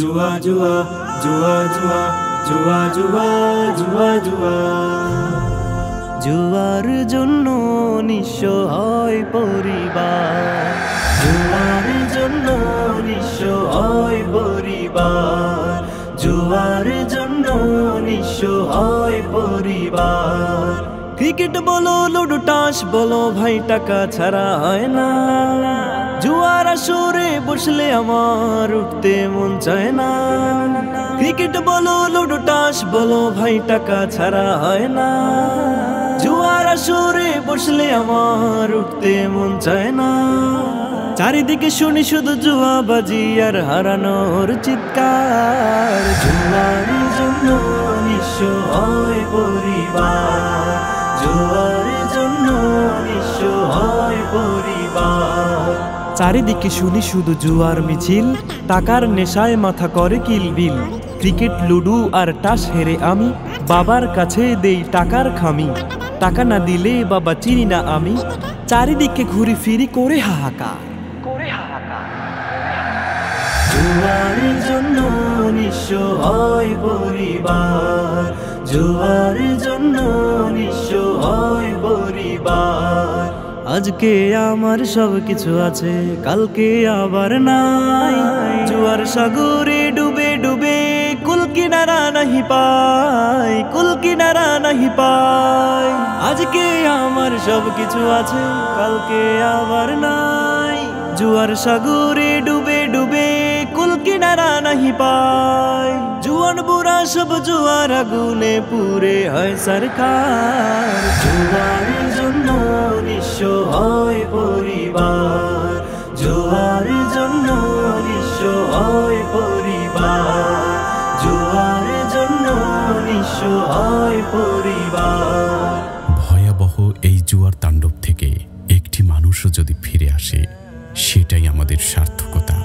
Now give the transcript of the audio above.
জুয়া জুয়া জুয়া জুয়া জুয়া জুয়া জুয়া জুয়া। জুয়ার জন্য নিঃস্ব হয় পরিবার, জুয়ার জন্য নিঃস্ব হয় পরিবার, জুয়ার জন্য নিঃস্ব হয় পরিবার। ক্রিকেট বলো লুডো টাস বলো ভাই টাকা ছাড়া হয় না। জুয়ার আসরে বসলে আমার উঠতে মন চায় না। ক্রিকেট বলো লুডো টাস বলো ভাই টাকা ছাড়া হয় না। জুয়ার আসরে বসলে আমার উঠতে মন চায় না। চারিদিকে শুনি শুধু জুয়াবাজি আর হারানোর চিৎকার। জুয়ার জন্য নিঃস্ব হয় পরিবার, জুয়ার জন্য নিঃস্ব হয় পরিবার। চারিদিকে শুনি শুধু জুয়ার মিছিল, টাকার নেশায় মাথা করে কিলবিল। ক্রিকেট লুডু আর টাস হেরে আমি বাবার কাছে দেই টাকার খামি। টাকা না দিলে বাবা চিনি না আমি, চারিদিকে ঘুরি ফিরি করে হাহাকার। জুয়ার জন্য নিঃস্ব হয় পরিবার, জুয়ার জন্য নিঃস্ব হয় পরিবার। আজকে আমার সব কিছু আছে, কালকে আবার নাই। জুয়ার সাগরে ডুবে ডুবে কুল কিনারা নাহি পাই, কুল কিনারা নাহি পাই। আজকে আমার সব কিছু আছে, কালকে আবার নাই। জুয়ার সাগরে ডুবে ডুবে কুল কিনারা নাহি পাই। জুয়ান বুড়া সব জুয়ার আগুনে পুরে হয় সরকার। জুয়ার জন্য নিঃস্ব হয় পরিবার, জুয়ার জন্য নিঃস্ব হয় পরিবার, জুয়ার জন্য নিঃস্ব হয় পরিবার। ভয়াবহ এই জুয়ার তাণ্ডব থেকে একটি মানুষও যদি ফিরে আসে, সেটাই আমাদের সার্থকতা।